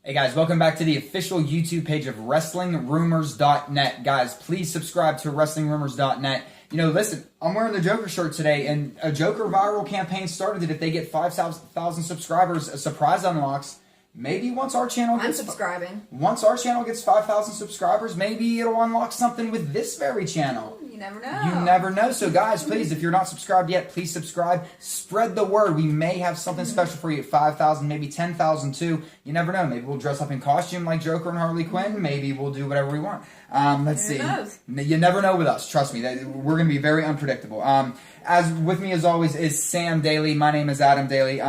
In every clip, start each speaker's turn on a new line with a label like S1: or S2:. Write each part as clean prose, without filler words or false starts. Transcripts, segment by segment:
S1: Hey guys, welcome back to the official YouTube page of WrestlingRumors.net. Guys, please subscribe to WrestlingRumors.net. You know, listen, I'm wearing the Joker shirt today, and a Joker viral campaign started that if they get 5,000 subscribers, a surprise unlocks. Maybe once our channel gets...
S2: I'm subscribing.
S1: Once our channel gets 5,000 subscribers, maybe it'll unlock something with this very channel.
S2: You never know.
S1: You never know. So guys, please, if you're not subscribed yet, please subscribe. Spread the word. We may have something special for you at 5,000, maybe 10,000 too. You never know. Maybe we'll dress up in costume like Joker and Harley Quinn. Maybe we'll do whatever we want. Let's see.
S2: Knows?
S1: You never know with us. Trust me. We're going to be very unpredictable. As with me as always is Sam Daley. My name is Adam Daley.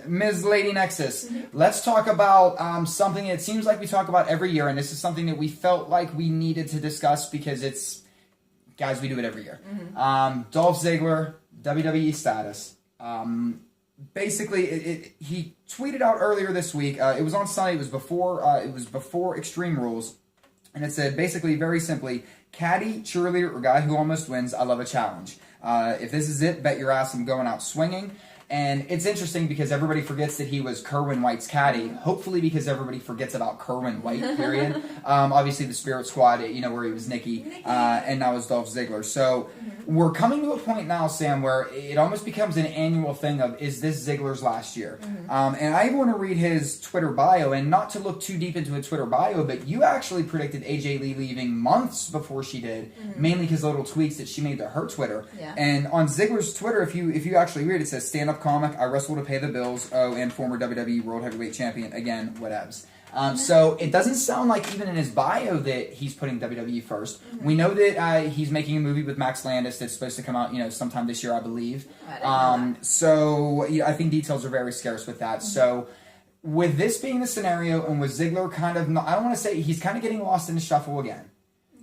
S1: Ms. Lady Nexus, let's talk about something it seems like we talk about every year, and this is something that we felt like we needed to discuss because it's, guys, we do it every year. Dolph Ziggler, WWE status. Basically, he tweeted out earlier this week. It was on Sunday. It was before Extreme Rules, and it said basically very simply, caddy, cheerleader, or guy who almost wins. I love a challenge. If this is it, bet your ass I'm going out swinging. And it's interesting because everybody forgets that he was Kerwin White's caddy. Hopefully because everybody forgets about Kerwin White, period. Obviously the Spirit Squad, you know, where he was Nikki. And now it's Dolph Ziggler. So we're coming to a point now, Sam, where it almost becomes an annual thing of, is this Ziggler's last year? And I want to read his Twitter bio, and not to look too deep into a Twitter bio, but you actually predicted AJ Lee leaving months before she did, mainly because little tweaks that she made to her Twitter. And on Ziggler's Twitter, if you actually read it, it says, stand-up comic, I wrestle to pay the bills, and former WWE World Heavyweight Champion, again, whatevs. So it doesn't sound like even in his bio that he's putting WWE first. We know that he's making a movie with Max Landis that's supposed to come out, you know, sometime this year, I believe. So I think details are very scarce with that. So with this being the scenario, and with Ziggler kind of, I don't want to say, he's kind of getting lost in the shuffle again.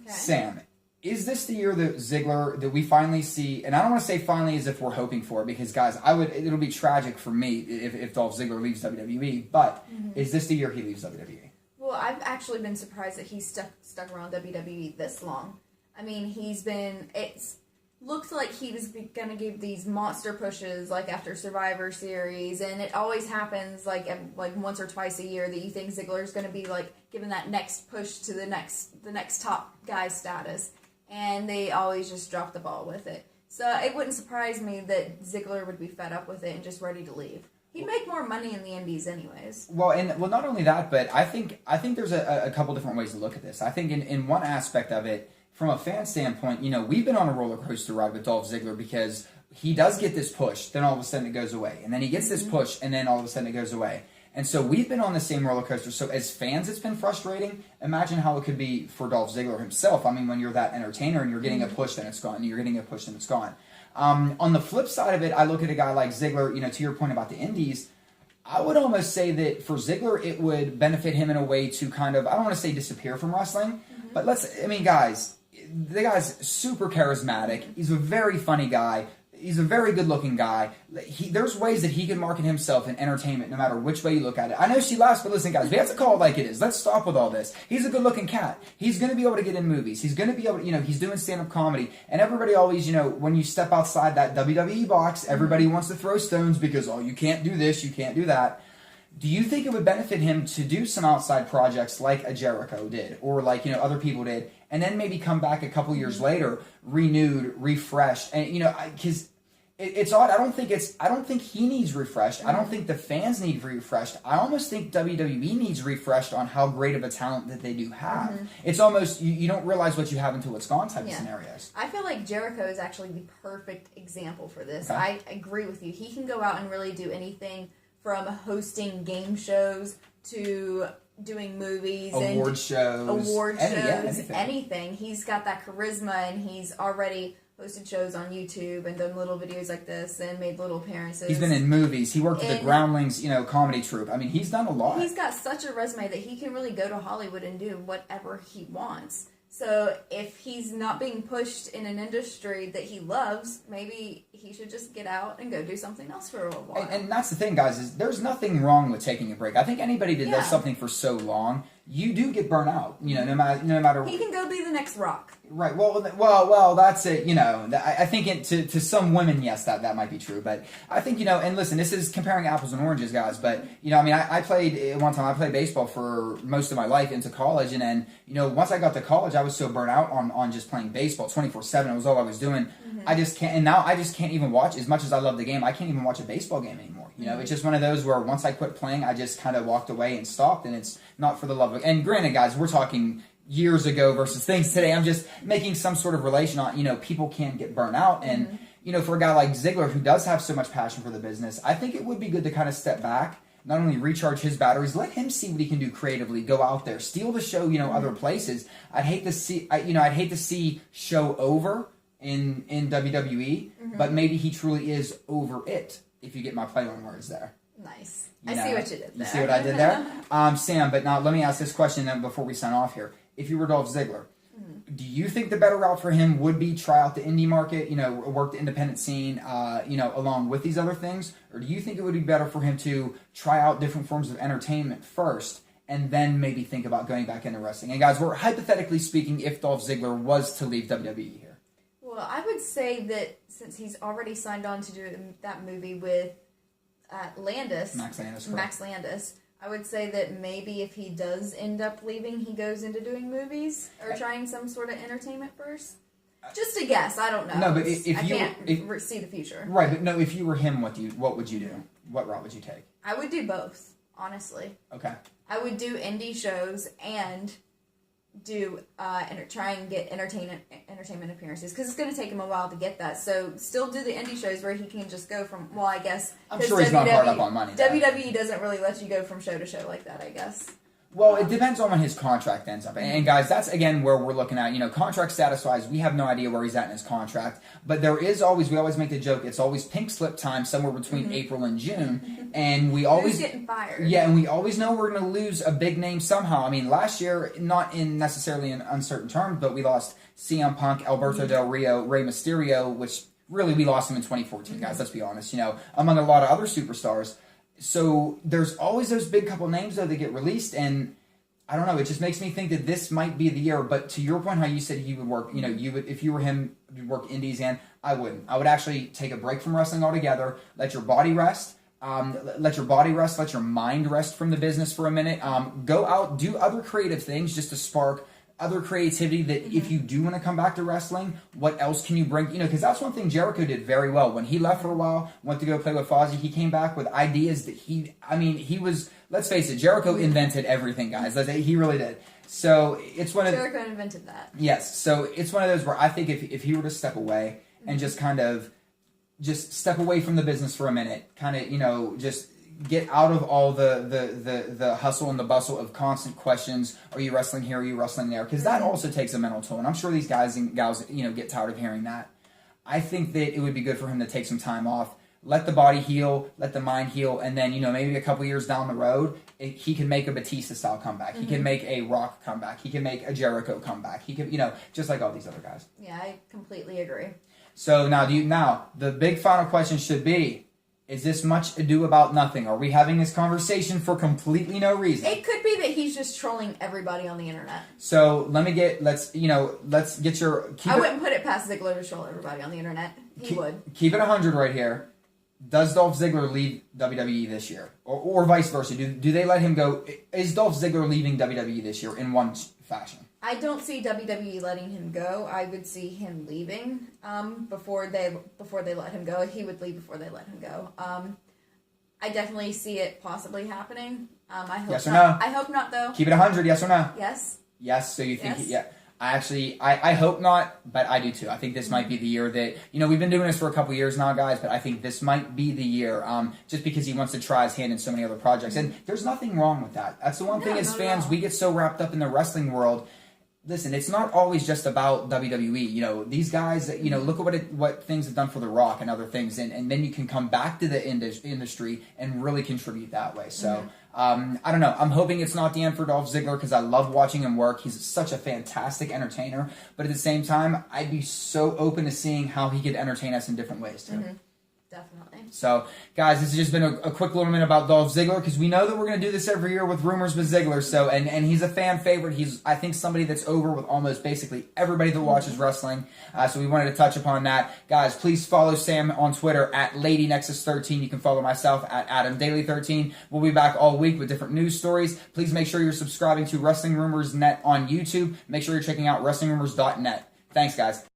S1: Sam, is this the year that Ziggler, that we finally see, and I don't want to say finally as if we're hoping for, because guys, it'll be tragic for me if Dolph Ziggler leaves WWE, but is this the year he leaves WWE?
S2: Well, I've actually been surprised that he's stuck around WWE this long. I mean, it's looked like he was going to give these monster pushes, like after Survivor Series, and it always happens like once or twice a year that you think Ziggler's going to be like given that next push to the next top guy status. And they always just drop the ball with it. So it wouldn't surprise me that Ziggler would be fed up with it and just ready to leave. He'd make more money in the Indies anyways. Well,
S1: not only that, but I think there's a couple different ways to look at this. I think in one aspect of it, from a fan standpoint, you know, we've been on a roller coaster ride with Dolph Ziggler because he does get this push, then all of a sudden it goes away. And then he gets this push, and then all of a sudden it goes away. And so we've been on the same roller coaster. So as fans, it's been frustrating. Imagine how it could be for Dolph Ziggler himself. I mean, when you're that entertainer and you're getting a push, then it's gone. And you're getting a push, then it's gone. On the flip side of it, I look at a guy like Ziggler, you know, to your point about the Indies, I would almost say that for Ziggler, it would benefit him in a way to kind of, I don't want to say disappear from wrestling, but guys, the guy's super charismatic. He's a very funny guy. He's a very good-looking guy. There's ways that he can market himself in entertainment no matter which way you look at it. I know she laughs, but listen, guys, we have to call it like it is. Let's stop with all this. He's a good-looking cat. He's going to be able to get in movies. He's going to be able to, you know, he's doing stand-up comedy. And everybody always, you know, when you step outside that WWE box, everybody wants to throw stones because, oh, you can't do this, you can't do that. Do you think it would benefit him to do some outside projects like a Jericho did, or like, you know, other people did, and then maybe come back a couple years later, renewed, refreshed, and, you know, because it's odd. I don't think he needs refreshed. I don't think the fans need refreshed. I almost think WWE needs refreshed on how great of a talent that they do have. It's almost, you don't realize what you have until it's gone type of scenarios.
S2: I feel like Jericho is actually the perfect example for this.
S1: Okay.
S2: I agree with you. He can go out and really do anything from hosting game shows to doing movies,
S1: award shows,
S2: anything. He's got that charisma, and he's already hosted shows on YouTube and done little videos like this and made little appearances.
S1: He's been in movies. He worked with the Groundlings, you know, comedy troupe. I mean, he's done a lot.
S2: He's got such a resume that he can really go to Hollywood and do whatever he wants. So if he's not being pushed in an industry that he loves, maybe he should just get out and go do something else for a while.
S1: And that's the thing, guys, is there's nothing wrong with taking a break. I think anybody that does something for so long, you do get burnt out. No matter.
S2: He can go be the next Rock.
S1: Right. Well. That's it. I think to some women, yes, that might be true. But I think and listen, this is comparing apples and oranges, guys. But I played one time. I played baseball for most of my life into college, and then once I got to college, I was so burnt out on just playing baseball 24/7. It was all I was doing. I just can't. And now I just can't even watch, as much as I love the game. I can't even watch a baseball game anymore. It's just one of those where once I quit playing, I just kind of walked away and stopped. And it's not for the love of. And granted, guys, we're talking years ago versus things today. I'm just making some sort of relation on, people can get burnt out. And, for a guy like Ziggler, who does have so much passion for the business, I think it would be good to kind of step back, not only recharge his batteries, let him see what he can do creatively, go out there, steal the show, other places. I'd hate to see show over in WWE, but maybe he truly is over it, if you get my play on words there.
S2: Nice. I see what you did there.
S1: You see what I did there? Sam, but now let me ask this question then before we sign off here. If you were Dolph Ziggler, do you think the better route for him would be try out the indie market, work the independent scene, along with these other things? Or do you think it would be better for him to try out different forms of entertainment first and then maybe think about going back into wrestling? And guys, we're hypothetically speaking if Dolph Ziggler was to leave WWE here.
S2: Well, I would say that since he's already signed on to do that movie with Max Landis, I would say that maybe if he does end up leaving, he goes into doing movies or trying some sort of entertainment first. Just a guess. I don't know.
S1: No, but
S2: I can't see the future.
S1: Right, but no, if you were him, what would you do? What route would you take?
S2: I would do both, honestly.
S1: Okay.
S2: I would do indie shows and do try and get entertainment appearances, because it's going to take him a while to get that. So still do the indie shows where he can just go from, well, I guess
S1: I'm sure he's not hard up on money.
S2: WWE doesn't really let you go from show to show like that, I guess.
S1: Well, it depends on when his contract ends up. And guys, that's again where we're looking at, contract status wise, we have no idea where he's at in his contract. But there is always, we always make the joke, it's always pink slip time somewhere between April and June. And we always
S2: Who's getting fired?
S1: Yeah, and we always know we're going to lose a big name somehow. I mean, last year, not in necessarily in uncertain terms, but we lost CM Punk, Alberto Del Rio, Rey Mysterio, which really we lost him in 2014, guys, let's be honest, among a lot of other superstars. So there's always those big couple names, though, that get released, and I don't know, it just makes me think that this might be the year. But to your point, how you said he would work, you would, if you were him, you'd work indies, and I wouldn't. I would actually take a break from wrestling altogether, let your body rest, let your mind rest from the business for a minute, go out, do other creative things just to spark other creativity that if you do want to come back to wrestling, what else can you bring? Because that's one thing Jericho did very well. When he left for a while, went to go play with Fozzy, he came back with ideas that he was, let's face it, Jericho invented everything, guys. He really did. So it's one of
S2: Jericho invented that.
S1: Yes. So it's one of those where I think if he were to step away and just kind of just step away from the business for a minute, kind of, just get out of all the hustle and the bustle of constant questions. Are you wrestling here? Are you wrestling there? Because that also takes a mental toll. And I'm sure these guys and gals, get tired of hearing that. I think that it would be good for him to take some time off, let the body heal, let the mind heal, and then, maybe a couple years down the road, he can make a Batista-style comeback. He can make a Rock comeback. He can make a Jericho comeback. He can, just like all these other guys.
S2: Yeah, I completely agree.
S1: So now the big final question should be, is this much ado about nothing? Are we having this conversation for completely no reason?
S2: It could be that he's just trolling everybody on the internet.
S1: So let's get your...
S2: I wouldn't put it past Ziggler to troll everybody on the internet. He would. Keep
S1: it 100 right here. Does Dolph Ziggler leave WWE this year? Or vice versa? Do they let him go? Is Dolph Ziggler leaving WWE this year in one fashion?
S2: I don't see WWE letting him go. I would see him leaving before they let him go. He would leave before they let him go. I definitely see it possibly happening. I hope
S1: yes or
S2: not.
S1: No?
S2: I hope not, though.
S1: Keep it 100, yes or no?
S2: Yes.
S1: Yes, so you think...
S2: Yes.
S1: Yeah. I hope not, but I do too. I think this might be the year that, we've been doing this for a couple years now, guys, but I think this might be the year, just because he wants to try his hand in so many other projects. And there's nothing wrong with that. That's the one thing as fans, we get so wrapped up in the wrestling world. Listen, it's not always just about WWE. These guys, look at what things have done for The Rock and other things, and then you can come back to the industry and really contribute that way. So, I don't know. I'm hoping it's not the end for Dolph Ziggler because I love watching him work. He's such a fantastic entertainer. But at the same time, I'd be so open to seeing how he could entertain us in different ways, too.
S2: Definitely.
S1: So, guys, this has just been a quick little minute about Dolph Ziggler, because we know that we're going to do this every year with Rumors with Ziggler. So, and he's a fan favorite. He's, I think, somebody that's over with almost basically everybody that watches wrestling. So we wanted to touch upon that. Guys, please follow Sam on Twitter at LadyNexus13. You can follow myself at Adam Daley13. We'll be back all week with different news stories. Please make sure you're subscribing to Wrestling Rumors Net on YouTube. Make sure you're checking out WrestlingRumors.net. Thanks, guys.